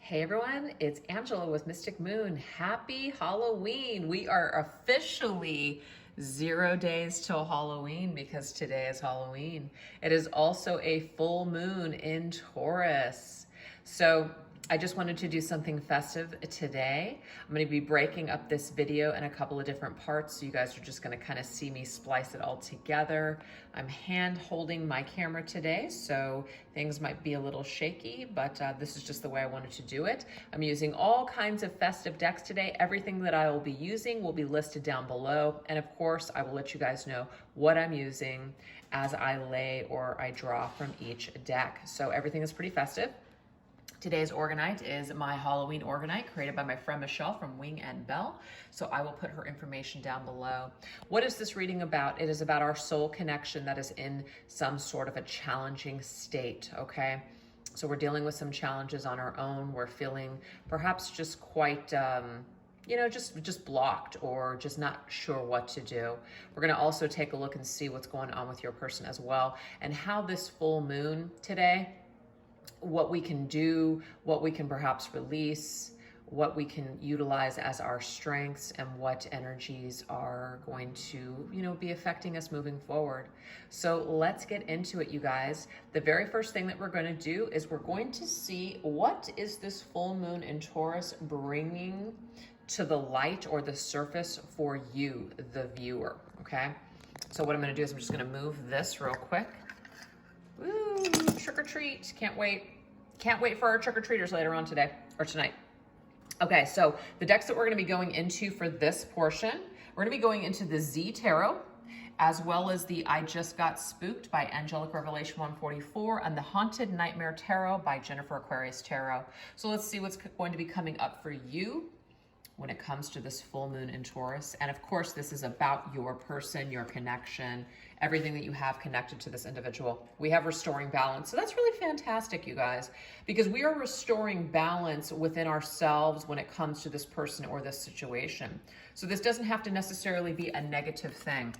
Hey everyone, it's Angela with Mystic Moon. Happy Halloween. We are officially 0 days till Halloween because today is Halloween. It is also a full moon in Taurus. So I just wanted to do something festive today. I'm going to be breaking up this video in a couple of different parts, so you guys are just going to kind of see me splice it all together. I'm hand holding my camera today, so things might be a little shaky, but this is just the way I wanted to do it. I'm using all kinds of festive decks today. Everything that I will be using will be listed down below, and of course I will let you guys know what I'm using as I lay or I draw from each deck. So everything is pretty festive. Today's Organite is my Halloween Organite created by my friend Michelle from Wing and Bell. So I will put her information down below. What is this reading about? It is about our soul connection that is in some sort of a challenging state, okay? So we're dealing with some challenges on our own. We're feeling perhaps just quite, just blocked or just not sure what to do. We're gonna also take a look and see what's going on with your person as well and how this full moon today, what we can do, what we can perhaps release, what we can utilize as our strengths, and what energies are going to, be affecting us moving forward. So let's get into it, you guys. The very first thing that we're going to do is we're going to see what is this full moon in Taurus bringing to the light or the surface for you, the viewer, okay? So what I'm going to do is I'm just going to move this real quick. Woo, trick or treat. Can't wait. Can't wait for our trick or treaters later on today or tonight. Okay, so the decks that we're going to be going into for this portion, we're going to be going into the Z Tarot, as well as the I Just Got Spooked by Angelic Revelation 144 and the Haunted Nightmare Tarot by Jennifer Aquarius Tarot. So let's see what's going to be coming up for you when it comes to this full moon in Taurus. And of course, this is about your person, your connection, everything that you have connected to this individual. We have restoring balance. So that's really fantastic, you guys, because we are restoring balance within ourselves when it comes to this person or this situation. So this doesn't have to necessarily be a negative thing.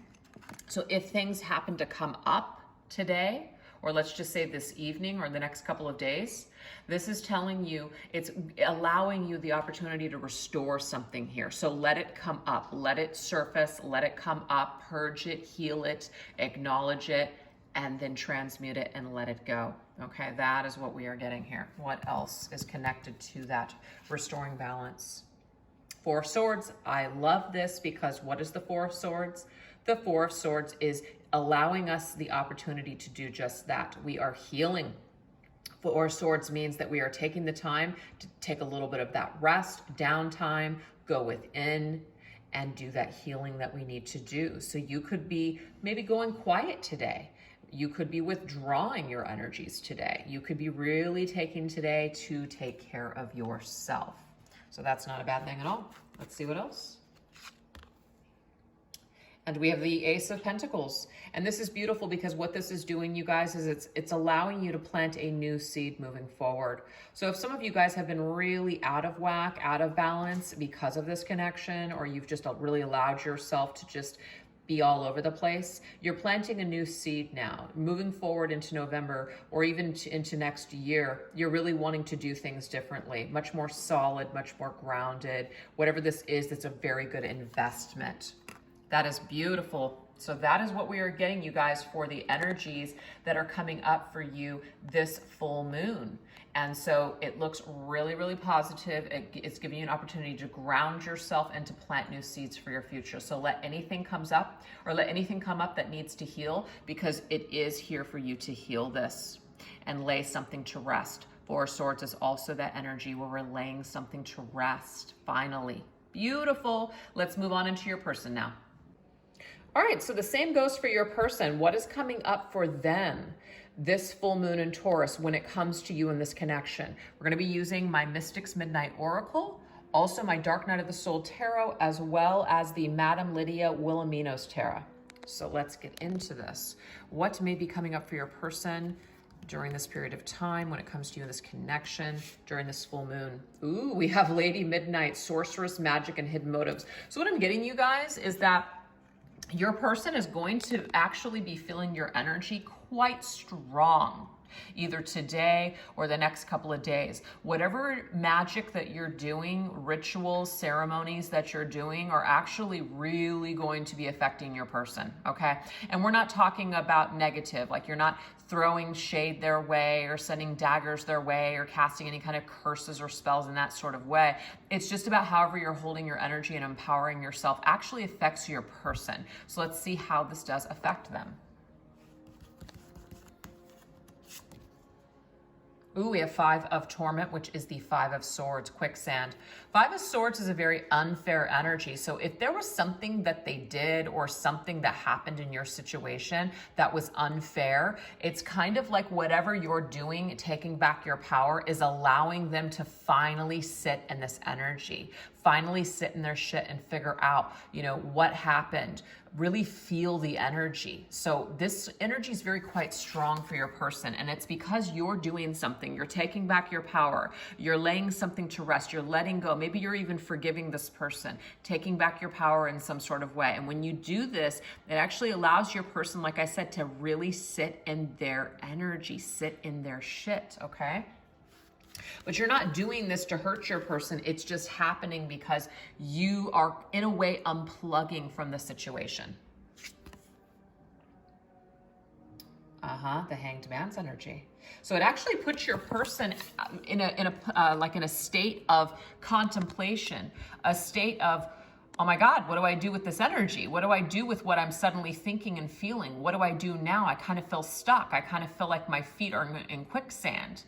So if things happen to come up today, or let's just say this evening or the next couple of days, this is telling you, it's allowing you the opportunity to restore something here. So let it come up, let it surface, let it come up, purge it, heal it, acknowledge it, and then transmute it and let it go. Okay, that is what we are getting here. What else is connected to that restoring balance? Four of Swords. I love this because what is the Four of Swords? The Four of Swords is allowing us the opportunity to do just that. We are healing. Four of Swords means that we are taking the time to take a little bit of that rest, downtime, go within, and do that healing that we need to do. So you could be maybe going quiet today. You could be withdrawing your energies today. You could be really taking today to take care of yourself. So that's not a bad thing at all. Let's see what else. And we have the Ace of Pentacles. And this is beautiful because what this is doing, you guys, is it's allowing you to plant a new seed moving forward. So if some of you guys have been really out of whack, out of balance because of this connection, or you've just really allowed yourself to just be all over the place, you're planting a new seed now. Moving forward into November or even into next year, you're really wanting to do things differently, much more solid, much more grounded. Whatever this is, that's a very good investment. That is beautiful. So that is what we are getting, you guys, for the energies that are coming up for you this full moon. And so it looks really, really positive. It's giving you an opportunity to ground yourself and to plant new seeds for your future. So let anything comes up or let anything come up that needs to heal, because it is here for you to heal this and lay something to rest. Four of Swords is also that energy where we're laying something to rest, finally. Beautiful. Let's move on into your person now. All right, so the same goes for your person. What is coming up for them this full moon in Taurus when it comes to you and this connection? We're going to be using my Mystics Midnight Oracle, also my Dark Night of the Soul Tarot, as well as the Madame Lydia Wilhelmina's Tarot. So let's get into this. What may be coming up for your person during this period of time when it comes to you and this connection during this full moon? Ooh, we have Lady Midnight, Sorceress, Magic, and Hidden Motives. So what I'm getting, you guys, is that your person is going to actually be feeling your energy quite strong. either today or the next couple of days. Whatever magic that you're doing, rituals, ceremonies that you're doing are actually really going to be affecting your person, okay? And we're not talking about negative, like you're not throwing shade their way or sending daggers their way or casting any kind of curses or spells in that sort of way. It's just about however you're holding your energy and empowering yourself actually affects your person. So let's see how this does affect them. Ooh, we have 5 of Torment, which is the 5 of Swords, quicksand. 5 of Swords is a very unfair energy. So if there was something that they did or something that happened in your situation that was unfair, it's kind of like whatever you're doing, taking back your power, is allowing them to finally sit in this energy, finally sit in their shit and figure out, you know, what happened. Really feel the energy. So this energy is very quite strong for your person, and it's because you're doing something. You're taking back your power. You're laying something to rest. You're letting go. Maybe you're even forgiving this person, taking back your power in some sort of way. And when you do this, it actually allows your person, like I said, to really sit in their energy, sit in their shit, okay? But you're not doing this to hurt your person. It's just happening because you are, in a way, unplugging from the situation. The Hanged Man's energy. So it actually puts your person in a state of contemplation, a state of, oh my God, what do I do with this energy? What do I do with what I'm suddenly thinking and feeling? What do I do now? I kind of feel stuck. I kind of feel like my feet are in quicksand.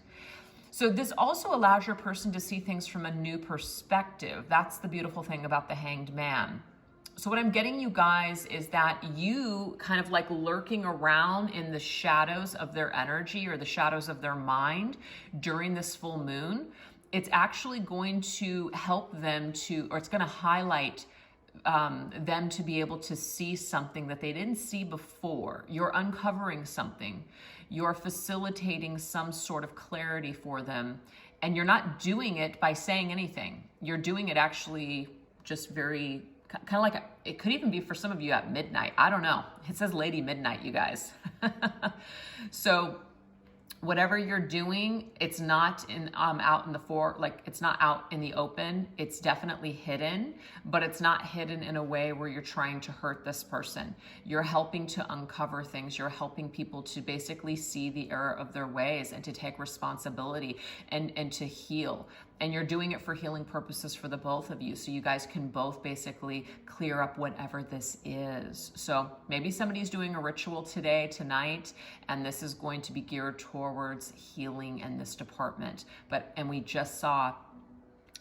So this also allows your person to see things from a new perspective. That's the beautiful thing about the Hanged Man. So what I'm getting you guys is that you kind of like lurking around in the shadows of their energy or the shadows of their mind during this full moon, it's actually going to help them to, or it's going to highlight them to be able to see something that they didn't see before. You're uncovering something. You're facilitating some sort of clarity for them. And you're not doing it by saying anything. You're doing it actually just very, kind of like, it could even be for some of you at midnight. I don't know. It says Lady Midnight, you guys. So whatever you're doing, it's not out in the it's not out in the open. It's definitely hidden, but it's not hidden in a way where you're trying to hurt this person. You're helping to uncover things. You're helping people to basically see the error of their ways and to take responsibility and to heal. And you're doing it for healing purposes for the both of you. So you guys can both basically clear up whatever this is. So maybe somebody's doing a ritual today, tonight, and this is going to be geared towards healing in this department. And we just saw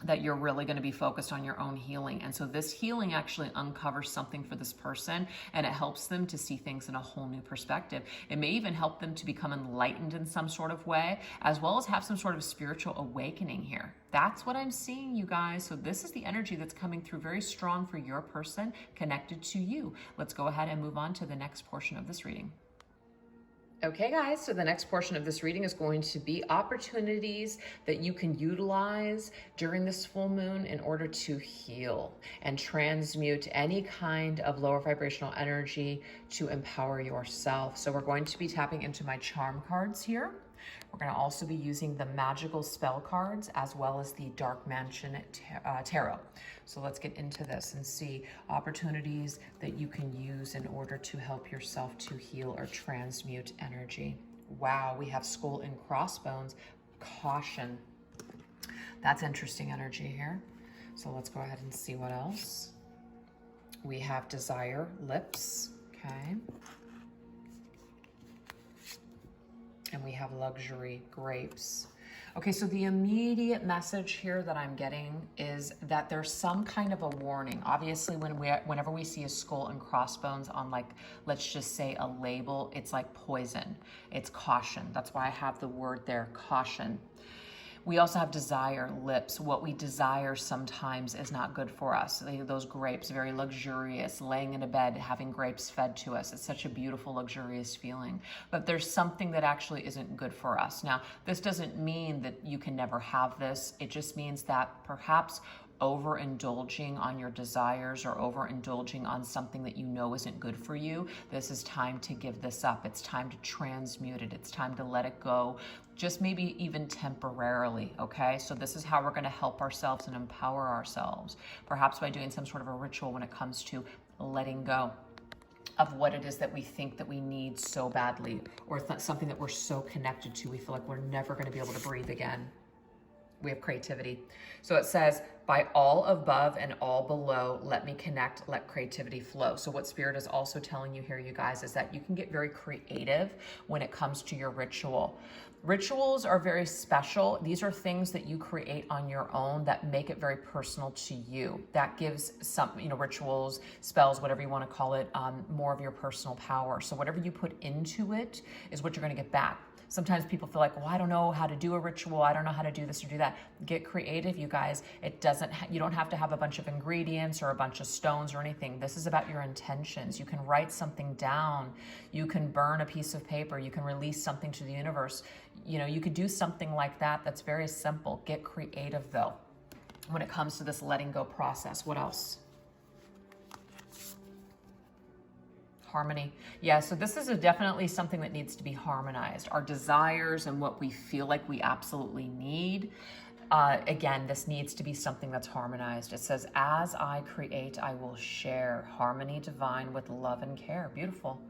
that you're really going to be focused on your own healing. And so this healing actually uncovers something for this person, and it helps them to see things in a whole new perspective. It may even help them to become enlightened in some sort of way, as well as have some sort of spiritual awakening here. That's what I'm seeing, you guys. So this is the energy that's coming through very strong for your person connected to you. Let's go ahead and move on to the next portion of this reading. Okay, guys, so the next portion of this reading is going to be opportunities that you can utilize during this full moon in order to heal and transmute any kind of lower vibrational energy to empower yourself. So we're going to be tapping into my charm cards here. We're going to also be using the magical spell cards as well as the Dark Mansion Tarot. So let's get into this and see opportunities that you can use in order to help yourself to heal or transmute energy. Wow, we have Skull and Crossbones, Caution. That's interesting energy here. So let's go ahead and see what else. We have Desire, Lips, okay. And we have Luxury, Grapes. Okay, so the immediate message here that I'm getting is that there's some kind of a warning. Obviously, whenever we see a skull and crossbones on, like, let's just say a label, it's like poison. It's caution. That's why I have the word there, caution. We also have desire, lips. What we desire sometimes is not good for us. Those grapes, very luxurious, laying in a bed, having grapes fed to us. It's such a beautiful, luxurious feeling. But there's something that actually isn't good for us. Now, this doesn't mean that you can never have this. It just means that perhaps overindulging on your desires or overindulging on something that you know isn't good for you, this is time to give this up. It's time to transmute it. It's time to let it go, just maybe even temporarily, okay? So this is how we're going to help ourselves and empower ourselves, perhaps by doing some sort of a ritual when it comes to letting go of what it is that we think that we need so badly, or something that we're so connected to, we feel like we're never going to be able to breathe again. We have creativity. So it says, by all above and all below, let me connect, let creativity flow. So what Spirit is also telling you here, you guys, is that you can get very creative when it comes to your ritual. Rituals are very special. These are things that you create on your own that make it very personal to you. That gives some, rituals, spells, whatever you want to call it, more of your personal power. So whatever you put into it is what you're going to get back. Sometimes people feel like, well, I don't know how to do a ritual. I don't know how to do this or do that. Get creative, you guys. You don't have to have a bunch of ingredients or a bunch of stones or anything. This is about your intentions. You can write something down. You can burn a piece of paper. You can release something to the universe. You could do something like that. That's very simple. Get creative though, when it comes to this letting go process. What else? Harmony. Yeah, so this is definitely something that needs to be harmonized. Our desires and what we feel like we absolutely need. Again, this needs to be something that's harmonized. It says, as I create, I will share harmony divine with love and care. Beautiful.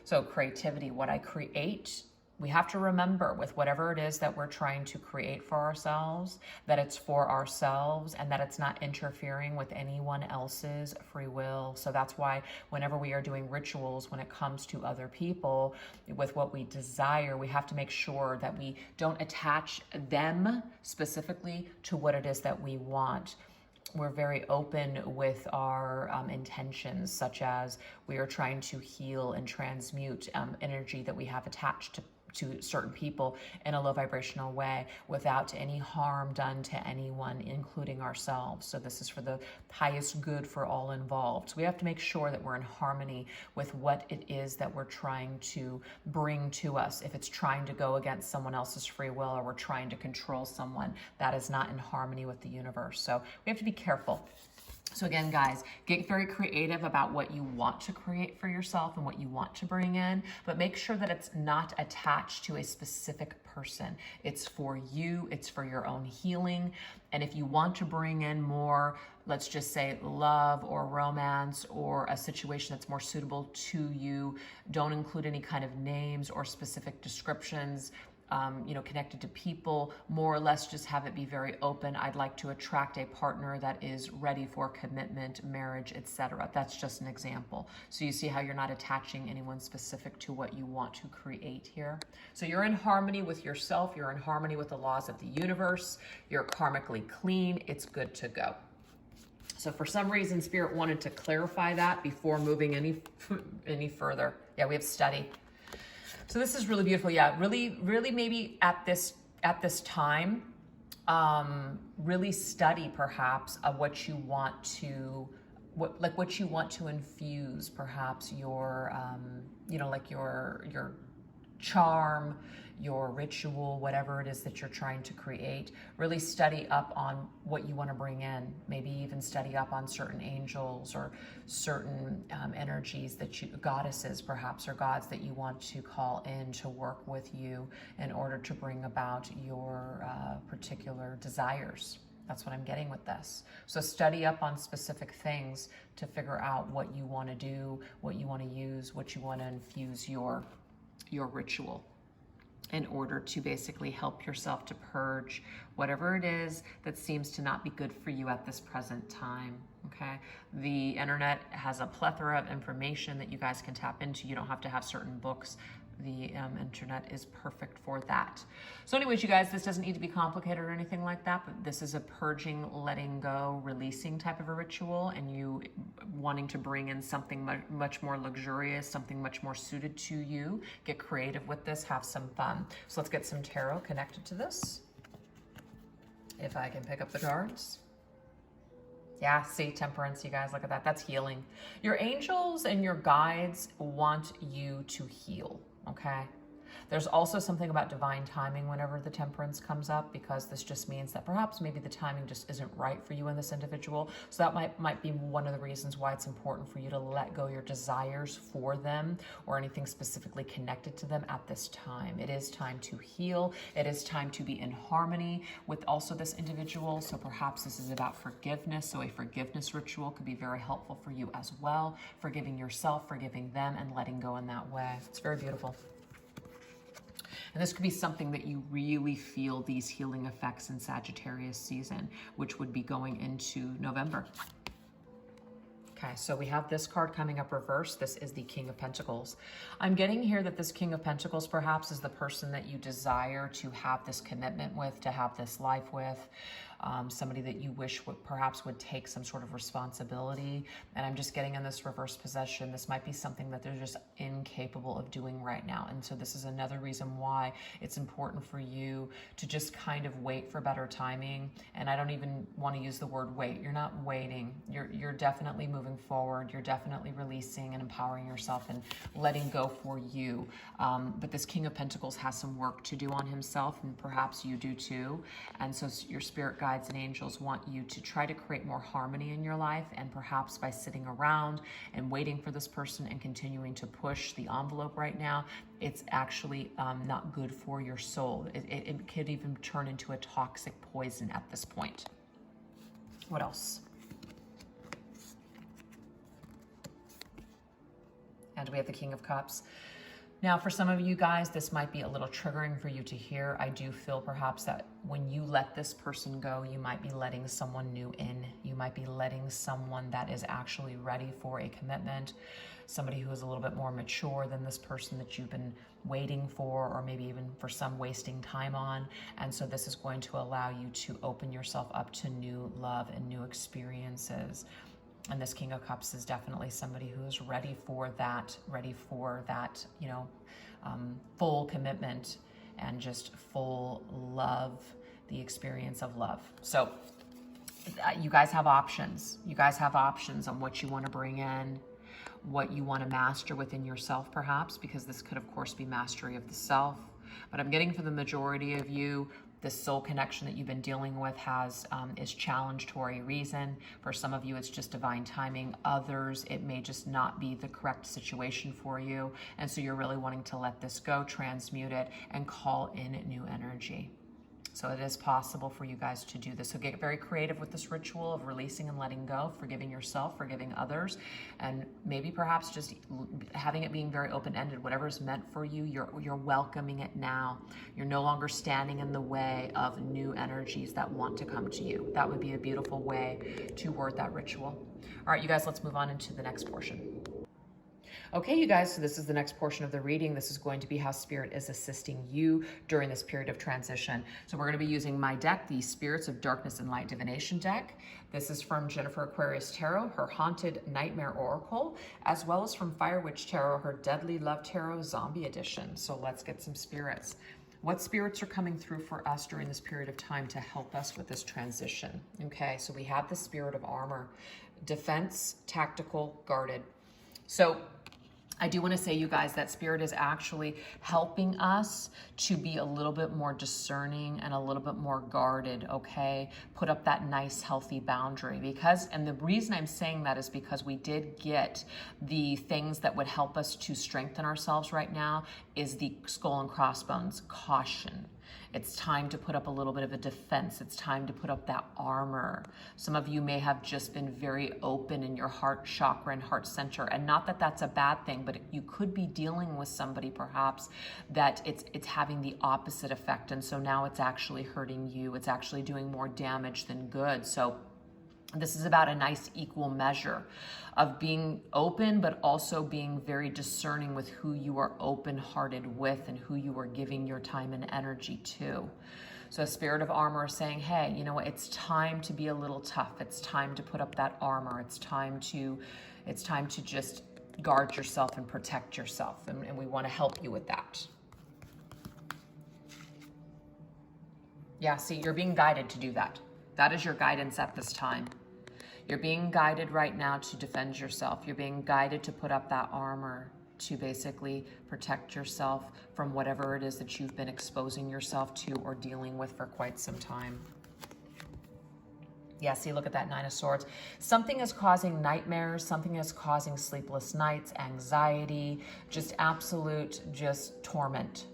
So creativity, what I create, we have to remember with whatever it is that we're trying to create for ourselves, that it's for ourselves and that it's not interfering with anyone else's free will. So that's why whenever we are doing rituals, when it comes to other people, with what we desire, we have to make sure that we don't attach them specifically to what it is that we want. We're very open with our intentions, such as we are trying to heal and transmute energy that we have attached to certain people in a low vibrational way without any harm done to anyone, including ourselves. So this is for the highest good for all involved. So we have to make sure that we're in harmony with what it is that we're trying to bring to us. If it's trying to go against someone else's free will, or we're trying to control someone, that is not in harmony with the universe. So we have to be careful. So again, guys, get very creative about what you want to create for yourself and what you want to bring in, but make sure that it's not attached to a specific person. It's for you, it's for your own healing. And if you want to bring in more, let's just say love or romance or a situation that's more suitable to you, don't include any kind of names or specific descriptions. Connected to people, more or less just have it be very open. I'd like to attract a partner that is ready for commitment, marriage, etc. That's just an example. So you see how you're not attaching anyone specific to what you want to create here. So you're in harmony with yourself. You're in harmony with the laws of the universe. You're karmically clean. It's good to go. So for some reason, Spirit wanted to clarify that before moving any further. Yeah, we have study. So this is really beautiful. Yeah, really maybe at this time, really study perhaps of what you want to, what you want to infuse perhaps your, like your charm, your ritual, whatever it is that you're trying to create. Really study up on what you want to bring in. Maybe even study up on certain angels or certain energies goddesses perhaps, or gods that you want to call in to work with you in order to bring about your particular desires. That's what I'm getting with this. So study up on specific things to figure out what you want to do, what you want to use, what you want to infuse your ritual, in order to basically help yourself to purge whatever it is that seems to not be good for you at this present time, okay? The internet has a plethora of information that you guys can tap into. You don't have to have certain books. The internet is perfect for that. So anyways, you guys, this doesn't need to be complicated or anything like that, but this is a purging, letting go, releasing type of a ritual, and you wanting to bring in something much more luxurious, something much more suited to you. Get creative with this, have some fun. So let's get some tarot connected to this. If I can pick up the cards. Yeah, see, temperance, you guys, look at that. That's healing. Your angels and your guides want you to heal. Okay, There's also something about divine timing whenever the temperance comes up, because this just means that perhaps maybe the timing just isn't right for you and this individual. So that might be one of the reasons why it's important for you to let go your desires for them or anything specifically connected to them at this time. It is time to heal. It is time to be in harmony with also this individual. So perhaps this is about forgiveness. So a forgiveness ritual could be very helpful for you as well. Forgiving yourself, forgiving them, and letting go in that way. It's very beautiful. And this could be something that you really feel these healing effects in Sagittarius season, which would be going into November. Okay, so we have this card coming up reversed. This is the King of Pentacles. I'm getting here that this King of Pentacles perhaps is the person that you desire to have this commitment with, to have this life with. Somebody that you wish perhaps would take some sort of responsibility. And I'm just getting in this reverse possession. This might be something that they're just incapable of doing right now. And so this is another reason why it's important for you to just kind of wait for better timing. And I don't even want to use the word wait. You're not waiting. You're definitely moving forward. You're definitely releasing and empowering yourself and letting go for you. But this King of Pentacles has some work to do on himself, and perhaps you do too. And so your spirit guides and angels want you to try to create more harmony in your life, and perhaps by sitting around and waiting for this person and continuing to push the envelope right now, it's actually not good for your soul. It could even turn into a toxic poison at this point. What else? And we have the King of Cups. Now, for some of you guys, this might be a little triggering for you to hear. I do feel perhaps that when you let this person go, you might be letting someone new in. You might be letting someone that is actually ready for a commitment, somebody who is a little bit more mature than this person that you've been waiting for, or maybe even for some wasting time on. And so this is going to allow you to open yourself up to new love and new experiences. And this King of Cups is definitely somebody who is ready for that, you know, full commitment and just full love, the experience of love. So you guys have options. You guys have options on what you want to bring in, what you want to master within yourself, perhaps, because this could, of course, be mastery of the self. But I'm getting for the majority of you, this soul connection that you've been dealing with is challenged for a reason. For some of you, it's just divine timing. Others, it may just not be the correct situation for you. And so you're really wanting to let this go, transmute it, and call in new energy. So it is possible for you guys to do this. So get very creative with this ritual of releasing and letting go, forgiving yourself, forgiving others, and maybe perhaps just having it being very open-ended. Whatever is meant for you, you're welcoming it now. You're no longer standing in the way of new energies that want to come to you. That would be a beautiful way to word that ritual. All right, you guys, let's move on into the next portion. Okay, you guys, so this is the next portion of the reading. This is going to be how Spirit is assisting you during this period of transition. So we're going to be using my deck, the Spirits of Darkness and Light Divination deck. This is from Jennifer Aquarius Tarot, her Haunted Nightmare Oracle, as well as from Fire Witch Tarot, her Deadly Love Tarot Zombie Edition. So let's get some spirits. What spirits are coming through for us during this period of time to help us with this transition? Okay, so we have the Spirit of Armor, Defense, Tactical, Guarded. So I do want to say, you guys, that Spirit is actually helping us to be a little bit more discerning and a little bit more guarded, okay? Put up that nice, healthy boundary. And the reason I'm saying that is because we did get the things that would help us to strengthen ourselves right now is the Skull and Crossbones, caution. It's time to put up a little bit of a defense. It's time to put up that armor. Some of you may have just been very open in your heart chakra and heart center. And not that that's a bad thing, but you could be dealing with somebody perhaps that it's having the opposite effect. And so now it's actually hurting you. It's actually doing more damage than good. So this is about a nice equal measure of being open, but also being very discerning with who you are open-hearted with and who you are giving your time and energy to. So a Spirit of Armor is saying, hey, you know what? It's time to be a little tough. It's time to put up that armor. It's time to just guard yourself and protect yourself. And we want to help you with that. Yeah, see, you're being guided to do that. That is your guidance at this time. You're being guided right now to defend yourself. You're being guided to put up that armor. to basically protect yourself from whatever it is that you've been exposing yourself to or dealing with for quite some time. Yeah, see, look at that Nine of Swords. Something is causing nightmares. Something is causing sleepless nights, anxiety, just absolute, just torment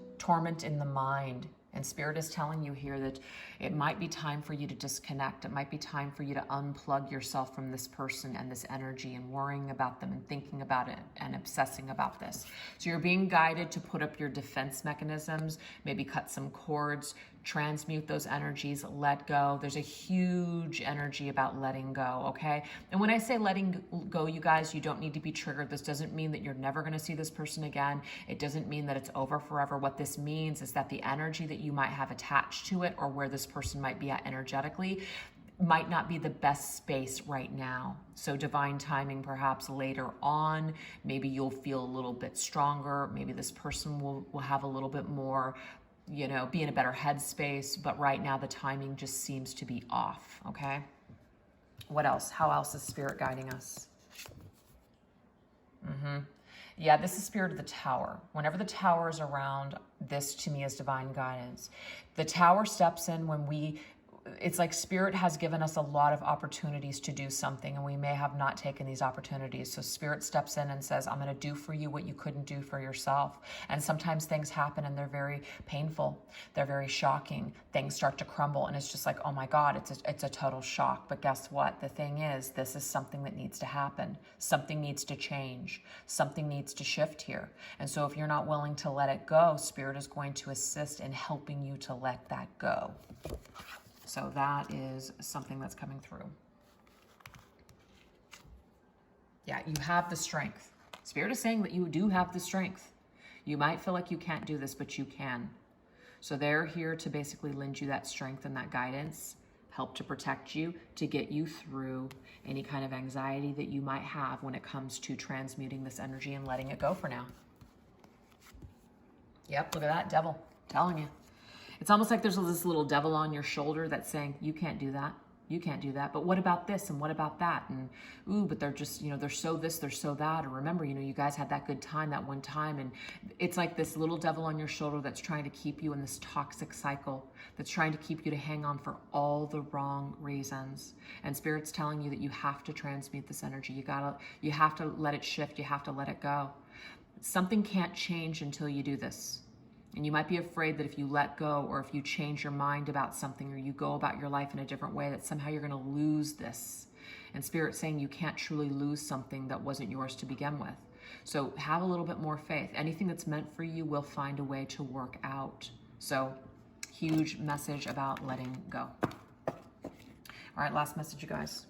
in the mind. And Spirit is telling you here that it might be time for you to disconnect. It might be time for you to unplug yourself from this person and this energy and worrying about them and thinking about it and obsessing about this. So you're being guided to put up your defense mechanisms, maybe cut some cords, transmute those energies, let go. There's a huge energy about letting go, okay? And when I say letting go, you guys, you don't need to be triggered. This doesn't mean that you're never going to see this person again. It doesn't mean that it's over forever. What this means is that the energy that you might have attached to it or where this person might be at energetically might not be the best space right now. So divine timing, perhaps later on, maybe you'll feel a little bit stronger. Maybe this person will have a little bit more, you know, be in a better headspace, but right now the timing just seems to be off, okay? What else? How else is Spirit guiding us? Yeah, this is Spirit of the Tower. Whenever the Tower is around, this to me is divine guidance. The Tower steps in when it's like Spirit has given us a lot of opportunities to do something and we may have not taken these opportunities. So Spirit steps in and says, I'm going to do for you what you couldn't do for yourself. And sometimes things happen and they're very painful. They're very shocking. Things start to crumble and it's just like, oh my God, it's a total shock. But guess what? The thing is, this is something that needs to happen. Something needs to change. Something needs to shift here. And so if you're not willing to let it go, Spirit is going to assist in helping you to let that go. So that is something that's coming through. Yeah, you have the strength. Spirit is saying that you do have the strength. You might feel like you can't do this, but you can. So they're here to basically lend you that strength and that guidance, help to protect you, to get you through any kind of anxiety that you might have when it comes to transmuting this energy and letting it go for now. Yep, look at that, devil, telling you. It's almost like there's this little devil on your shoulder that's saying, you can't do that. You can't do that. But what about this? And what about that? And, ooh, but they're just, you know, they're so this, they're so that. Or remember, you know, you guys had that good time that one time. And it's like this little devil on your shoulder that's trying to keep you in this toxic cycle, that's trying to keep you to hang on for all the wrong reasons. And Spirit's telling you that you have to transmute this energy. You have to let it shift. You have to let it go. Something can't change until you do this. And you might be afraid that if you let go or if you change your mind about something or you go about your life in a different way, that somehow you're going to lose this. And Spirit's saying you can't truly lose something that wasn't yours to begin with. So have a little bit more faith. Anything that's meant for you will find a way to work out. So huge message about letting go. All right, last message, you guys.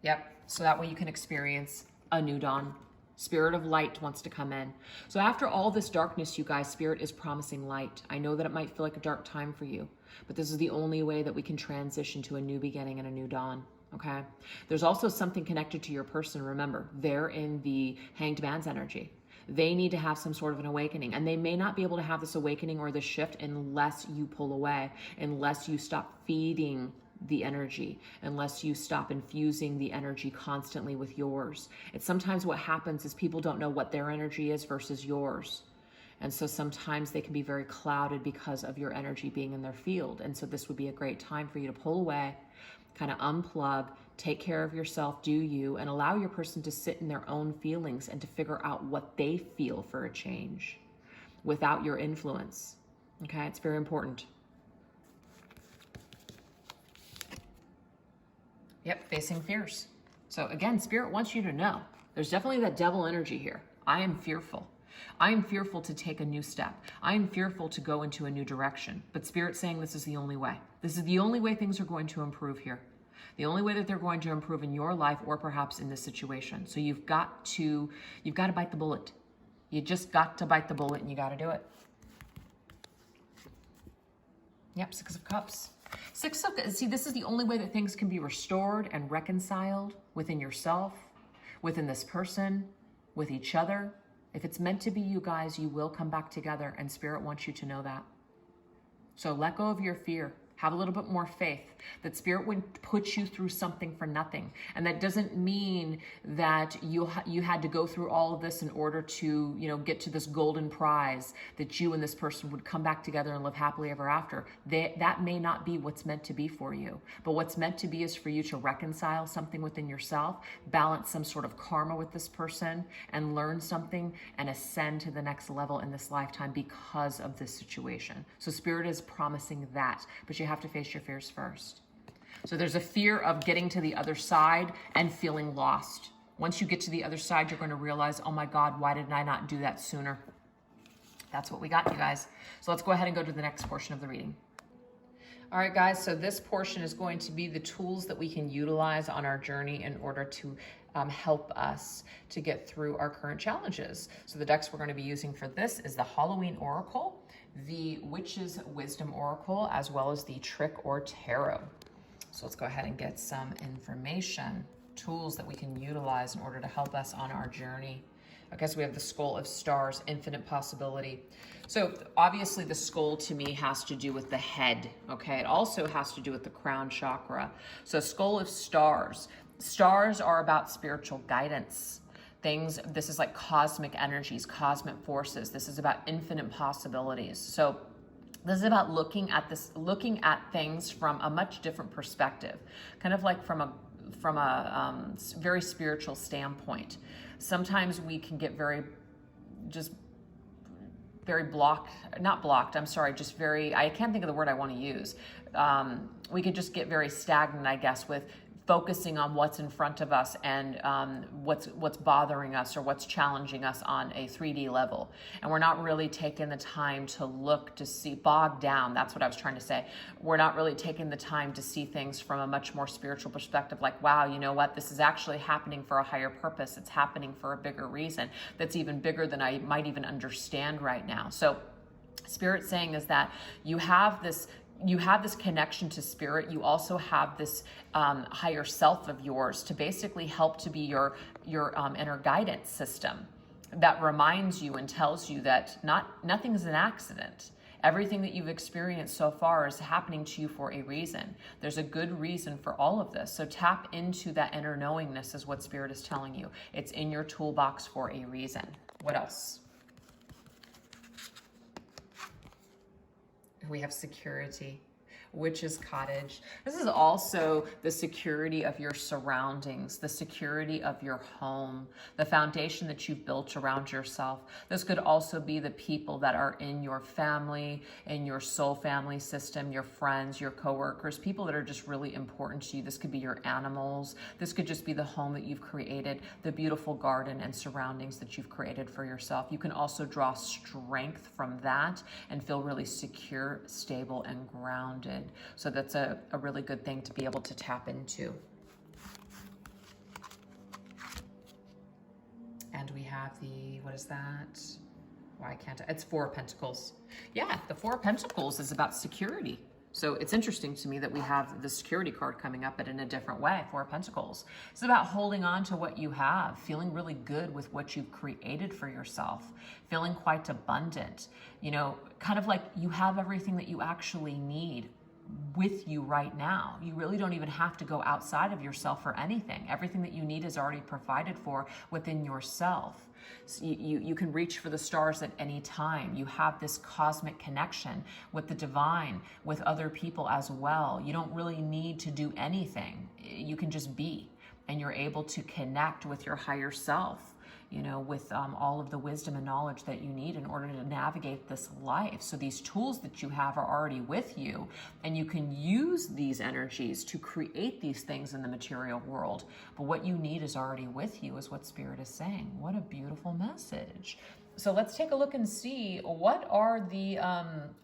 Yep, so that way you can experience a new dawn. Spirit of light wants to come in. So after all this darkness, you guys, Spirit is promising light. I know that it might feel like a dark time for you, but this is the only way that we can transition to a new beginning and a new dawn, okay? There's also something connected to your person. Remember, they're in the Hanged Man's energy. They need to have some sort of an awakening, and they may not be able to have this awakening or this shift unless you pull away, unless you stop feeding the energy, unless you stop infusing the energy constantly with yours. It's sometimes what happens is people don't know what their energy is versus yours. And so sometimes they can be very clouded because of your energy being in their field. And so this would be a great time for you to pull away, kind of unplug, take care of yourself, do you, and allow your person to sit in their own feelings and to figure out what they feel for a change without your influence. Okay, it's very important. Yep, facing fears. So again, Spirit wants you to know there's definitely that devil energy here. I am fearful. I am fearful to take a new step. I am fearful to go into a new direction. But Spirit's saying this is the only way. This is the only way things are going to improve here. The only way that they're going to improve in your life or perhaps in this situation. So you've got to bite the bullet. You just got to bite the bullet and you got to do it. Yep, Six of Cups. See, this is the only way that things can be restored and reconciled within yourself, within this person, with each other. If it's meant to be, you guys, you will come back together, and Spirit wants you to know that. So let go of your fear. Have a little bit more faith that Spirit wouldn't put you through something for nothing. And that doesn't mean that you had to go through all of this in order to, get to this golden prize that you and this person would come back together and live happily ever after. That may not be what's meant to be for you. But what's meant to be is for you to reconcile something within yourself, balance some sort of karma with this person, and learn something and ascend to the next level in this lifetime because of this situation. So Spirit is promising that, but you have to face your fears first. So there's a fear of getting to the other side and feeling lost. Once you get to the other side, you're going to realize, oh my God, why did I not do that sooner? That's what we got, you guys. So let's go ahead and go to the next portion of the reading. All right, guys, so this portion is going to be the tools that we can utilize on our journey in order to help us to get through our current challenges. So the decks we're going to be using for this is the Halloween Oracle, the Witch's Wisdom Oracle, as well as the Trick or Tarot. So let's go ahead and get some information, tools that we can utilize in order to help us on our journey. Okay, so we have the Skull of Stars, infinite possibility. So obviously the skull to me has to do with the head, okay? It also has to do with the crown chakra. So Skull of Stars. Stars are about spiritual guidance. This is like cosmic energies, cosmic forces. This is about infinite possibilities. So this is about looking at things from a much different perspective, kind of like from a very spiritual standpoint. Sometimes we can get very blocked, not blocked, I'm sorry, I can't think of the word I want to use. We could just get very stagnant, I guess, with focusing on what's in front of us and what's bothering us or what's challenging us on a 3D level. And we're not really taking the time to look to see, bogged down, that's what I was trying to say. We're not really taking the time to see things from a much more spiritual perspective, like, wow, you know what, this is actually happening for a higher purpose. It's happening for a bigger reason that's even bigger than I might even understand right now. So Spirit's saying is that you have this connection to Spirit. You also have this higher self of yours to basically help to be your inner guidance system that reminds you and tells you that nothing is an accident. Everything that you've experienced so far is happening to you for a reason. There's a good reason for all of this. So tap into that inner knowingness is what Spirit is telling you. It's in your toolbox for a reason. What else? We have security, Witch's Cottage. This is also the security of your surroundings, the security of your home, the foundation that you've built around yourself. This could also be the people that are in your family, in your soul family system, your friends, your coworkers, people that are just really important to you. This could be your animals. This could just be the home that you've created, the beautiful garden and surroundings that you've created for yourself. You can also draw strength from that and feel really secure, stable, and grounded. So that's a really good thing to be able to tap into. And we have what is that? Why can't it's Four of Pentacles. Yeah, the Four of Pentacles is about security. So it's interesting to me that we have the security card coming up, but in a different way, Four of Pentacles. It's about holding on to what you have, feeling really good with what you've created for yourself, feeling quite abundant, kind of like you have everything that you actually need with you right now. You really don't even have to go outside of yourself for anything. Everything that you need is already provided for within yourself. So you can reach for the stars at any time. You have this cosmic connection with the divine, with other people as well. You don't really need to do anything. You can just be, and you're able to connect with your higher self, with all of the wisdom and knowledge that you need in order to navigate this life. So these tools that you have are already with you, and you can use these energies to create these things in the material world. But what you need is already with you, is what Spirit is saying. What a beautiful message. So let's take a look and see what are the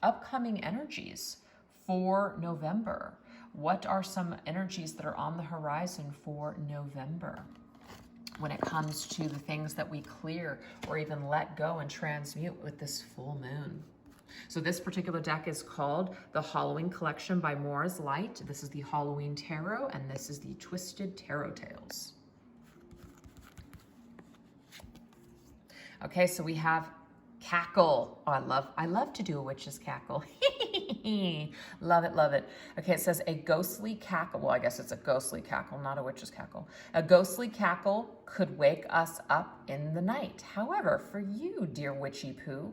upcoming energies for November. What are some energies that are on the horizon for November when it comes to the things that we clear or even let go and transmute with this full moon? So this particular deck is called the Halloween Collection by Mora's Light. This is the Halloween Tarot, and this is the Twisted Tarot Tales. Okay, so we have Cackle. Oh, I love to do a witch's cackle. Love it, love it. Okay, it says a ghostly cackle. Well, I guess it's a ghostly cackle, not a witch's cackle. A ghostly cackle could wake us up in the night. However, for you, dear witchy poo,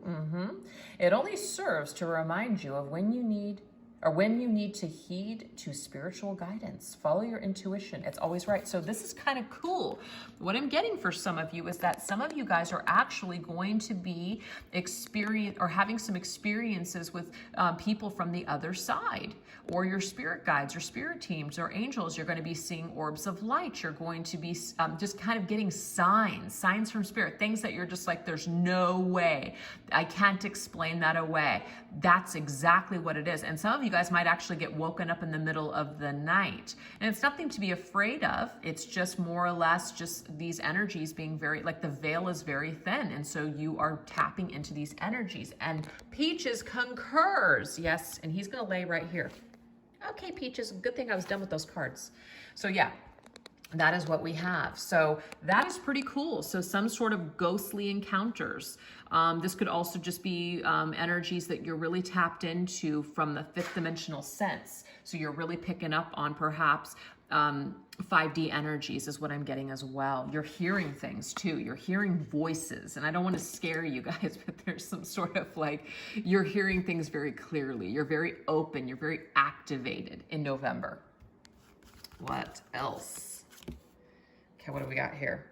it only serves to remind you of when you need to heed to spiritual guidance. Follow your intuition. It's always right. So this is kind of cool. What I'm getting for some of you is that some of you guys are actually going to be having some experiences with people from the other side, or your spirit guides or spirit teams or angels. You're going to be seeing orbs of light. You're going to be just kind of getting signs from spirit, things that you're just like, there's no way. I can't explain that away. That's exactly what it is. And some of you guys might actually get woken up in the middle of the night. And it's nothing to be afraid of. It's just more or less just these energies being very, like the veil is very thin. And so you are tapping into these energies. And Peaches concurs. Yes, and he's going to lay right here. Okay, Peaches, good thing I was done with those cards. So yeah, that is what we have. So that is pretty cool. So some sort of ghostly encounters. This could also just be energies that you're really tapped into from the fifth dimensional sense. So you're really picking up on perhaps 5D energies is what I'm getting as well. You're hearing things too. You're hearing voices. And I don't want to scare you guys, but there's some sort of like, you're hearing things very clearly. You're very open. You're very activated in November. What else? Okay, what do we got here?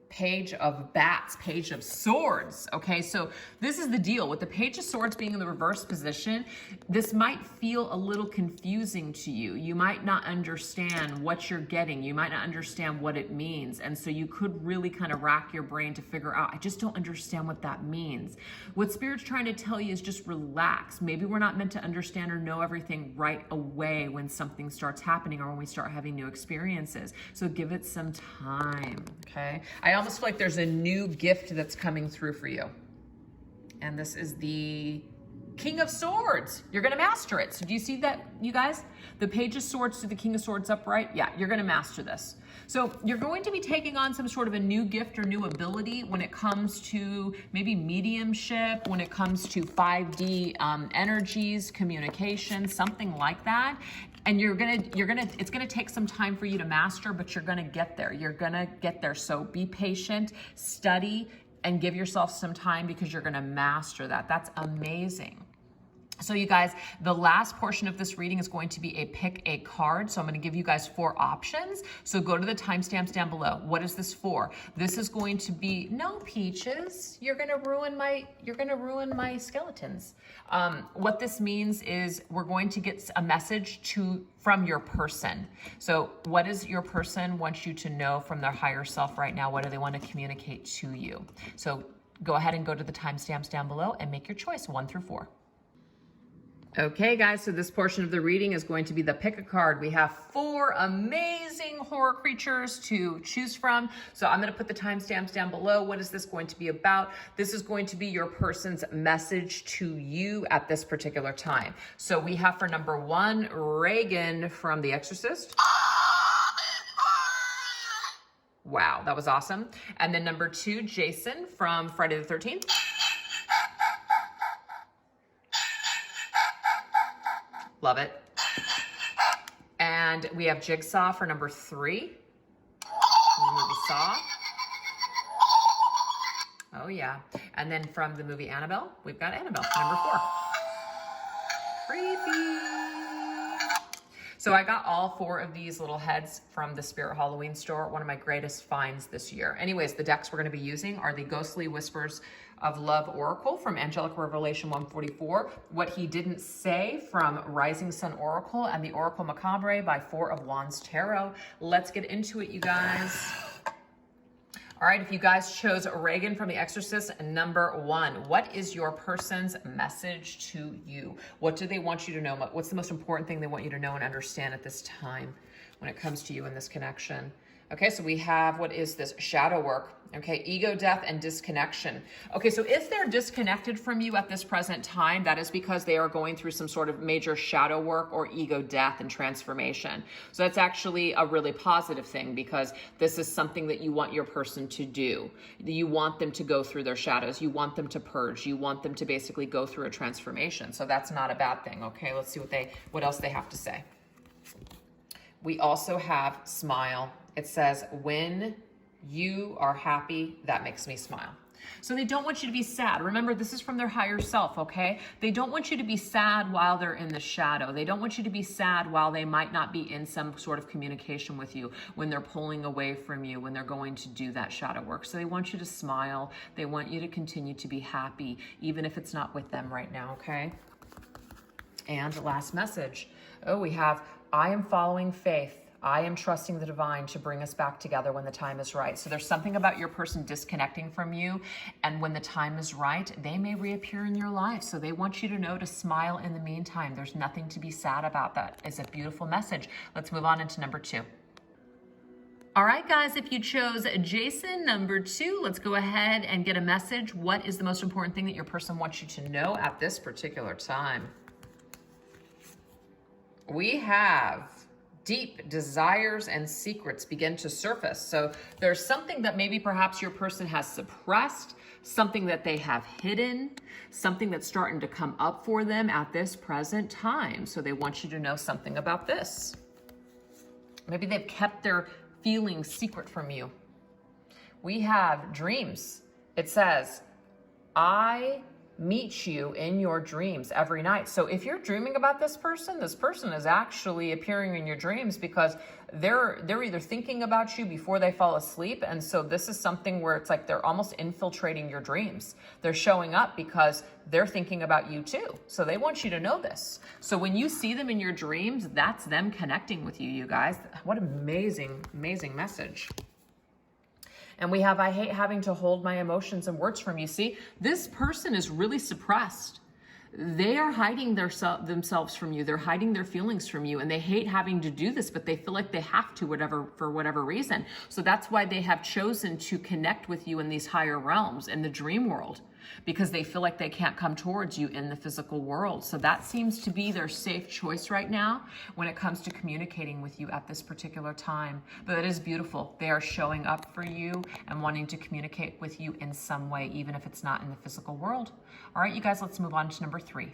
Page of Bats, Page of Swords. Okay, so this is the deal. With the Page of Swords being in the reverse position, this might feel a little confusing to you. You might not understand what you're getting. You might not understand what it means. And so you could really kind of rack your brain to figure out, I just don't understand what that means. What Spirit's trying to tell you is just relax. Maybe we're not meant to understand or know everything right away when something starts happening or when we start having new experiences. So give it some time, okay? I almost feel like there's a new gift that's coming through for you. And this is the King of Swords. You're going to master it. So do you see that, you guys? The Page of Swords to the King of Swords upright. Yeah, you're going to master this. So you're going to be taking on some sort of a new gift or new ability when it comes to maybe mediumship, when it comes to 5D energies, communication, something like that. And it's gonna take some time for you to master, but you're gonna get there. You're gonna get there. So be patient, study, and give yourself some time because you're gonna master that. That's amazing. So you guys, the last portion of this reading is going to be a pick a card. So I'm going to give you guys 4 options. So go to the timestamps down below. What is this for? This is going to be, no, Peaches, you're going to ruin my skeletons. What this means is we're going to get a message from your person. So what does your person want you to know from their higher self right now? What do they want to communicate to you? So go ahead and go to the timestamps down below and make your choice 1 through 4. Okay, guys, so this portion of the reading is going to be the pick a card. We have 4 amazing horror creatures to choose from. So I'm going to put the timestamps down below. What is this going to be about? This is going to be your person's message to you at this particular time. So we have for number 1, Reagan from The Exorcist. Wow, that was awesome. And then number 2, Jason from Friday the 13th. Love it. And we have Jigsaw for number 3. The movie Saw. Oh yeah. And then from the movie Annabelle, we've got Annabelle, number 4. Creepy. So I got all 4 of these little heads from the Spirit Halloween store, one of my greatest finds this year. Anyways, the decks we're going to be using are the Ghostly Whispers of Love Oracle from Angelic Revelation 144, What He Didn't Say from Rising Sun Oracle, and the Oracle Macabre by 4 of Wands Tarot. Let's get into it, you guys. All right, if you guys chose Reagan from The Exorcist, number 1, what is your person's message to you? What do they want you to know? What's the most important thing they want you to know and understand at this time when it comes to you in this connection? Okay, so we have, what is this? Shadow work. Okay, ego death and disconnection. Okay, so if they're disconnected from you at this present time, that is because they are going through some sort of major shadow work or ego death and transformation. So that's actually a really positive thing, because this is something that you want your person to do. You want them to go through their shadows. You want them to purge. You want them to basically go through a transformation. So that's not a bad thing. Okay, let's see what else they have to say. We also have smile. It says, when you are happy, that makes me smile. So they don't want you to be sad. Remember, this is from their higher self, okay? They don't want you to be sad while they're in the shadow. They don't want you to be sad while they might not be in some sort of communication with you, when they're pulling away from you, when they're going to do that shadow work. So they want you to smile. They want you to continue to be happy, even if it's not with them right now, okay? And the last message. Oh, we have, I am following faith. I am trusting the divine to bring us back together when the time is right. So there's something about your person disconnecting from you, and when the time is right, they may reappear in your life. So they want you to know to smile in the meantime. There's nothing to be sad about. That is a beautiful message. Let's move on into number 2. All right, guys, if you chose Jason, number 2, let's go ahead and get a message. What is the most important thing that your person wants you to know at this particular time? We have deep desires and secrets begin to surface. So there's something that maybe perhaps your person has suppressed, something that they have hidden, something that's starting to come up for them at this present time. So they want you to know something about this. Maybe they've kept their feelings secret from you. We have dreams. It says, I meet you in your dreams every night. So if you're dreaming about this person is actually appearing in your dreams, because they're either thinking about you before they fall asleep. And so this is something where it's like they're almost infiltrating your dreams. They're showing up because they're thinking about you too. So they want you to know this. So when you see them in your dreams, that's them connecting with you, you guys. What amazing, amazing message. And we have, I hate having to hold my emotions and words from you. See, this person is really suppressed. They are hiding themselves from you. They're hiding their feelings from you, and they hate having to do this, but they feel like they have to, for whatever reason. So that's why they have chosen to connect with you in these higher realms, in the dream world, because they feel like they can't come towards you in the physical world. So that seems to be their safe choice right now when it comes to communicating with you at this particular time. But it is beautiful. They are showing up for you and wanting to communicate with you in some way, even if it's not in the physical world. All right, you guys, let's move on to number 3.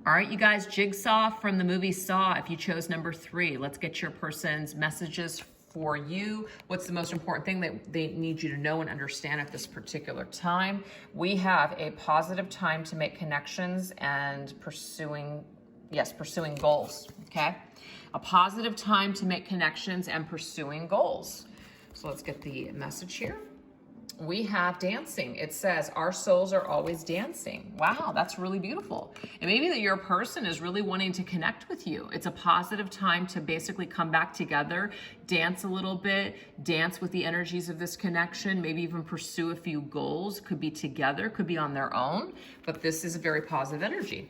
All right, you guys, Jigsaw from the movie Saw. If you chose number 3, let's get your person's messages for you. What's the most important thing that they need you to know and understand at this particular time? We have a positive time to make connections and pursuing goals, okay? A positive time to make connections and pursuing goals. So let's get the message here. We have dancing. It says, our souls are always dancing. Wow, that's really beautiful. And maybe that your person is really wanting to connect with you. It's a positive time to basically come back together, dance a little bit, dance with the energies of this connection, maybe even pursue a few goals. Could be together, could be on their own, but this is a very positive energy.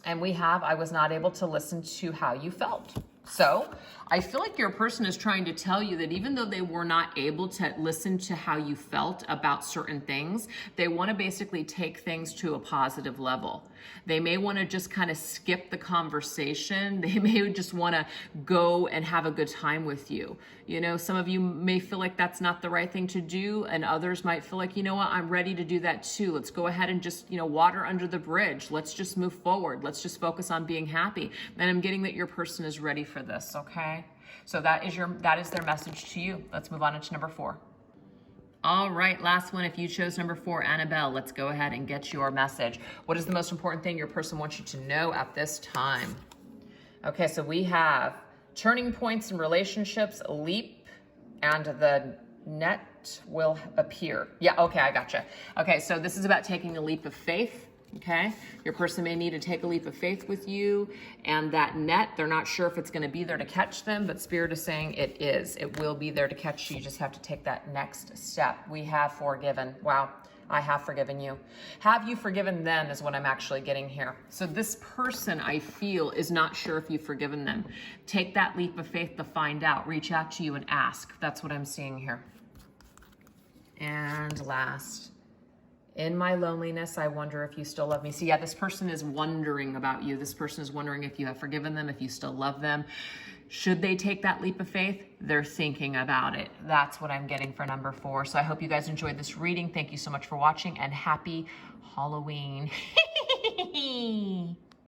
And we have, I was not able to listen to how you felt. So I feel like your person is trying to tell you that even though they were not able to listen to how you felt about certain things, they want to basically take things to a positive level. They may want to just kind of skip the conversation. They may just want to go and have a good time with you. You know, some of you may feel like that's not the right thing to do, and others might feel like, you know what, I'm ready to do that too. Let's go ahead and just, water under the bridge. Let's just move forward. Let's just focus on being happy. And I'm getting that your person is ready for this, okay? So that is their message to you. Let's move on into number 4. All right, last one. If you chose number 4, Annabelle, let's go ahead and get your message. What is the most important thing your person wants you to know at this time? Okay, so we have turning points in relationships, leap, and the net will appear. Yeah, okay, I gotcha. Okay, so this is about taking a leap of faith. Okay, your person may need to take a leap of faith with you, and that net, they're not sure if it's going to be there to catch them, but Spirit is saying it is. It will be there to catch you. You just have to take that next step. We have forgiven. Wow, I have forgiven you. Have you forgiven them is what I'm actually getting here. So this person, I feel, is not sure if you've forgiven them. Take that leap of faith to find out. Reach out to you and ask. That's what I'm seeing here. And last, in my loneliness, I wonder if you still love me. See, yeah, this person is wondering about you. This person is wondering if you have forgiven them, if you still love them. Should they take that leap of faith? They're thinking about it. That's what I'm getting for number 4. So I hope you guys enjoyed this reading. Thank you so much for watching, and happy Halloween.